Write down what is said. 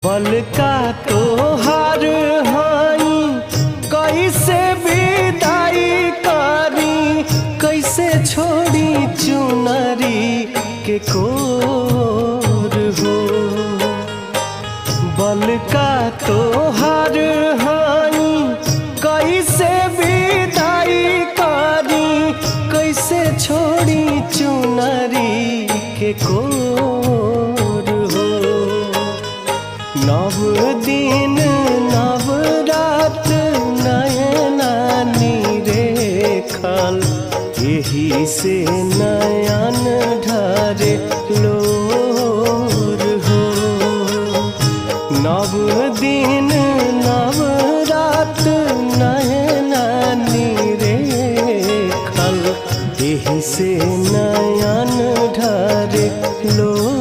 पल का तोहार हाई कैसे विदाई करी, कैसे छोड़ी चुनरी के कोर हो। बल का तोहार हाई कैसे विदाई करी, कैसे छोड़ी चुनरी के कोर हो। नव दिन नव रात नयना निरेखल, यही से नयन ढारे लोर हो। नव दिन नव रात नयना निरेखल, यही से नयन ढारे लोर।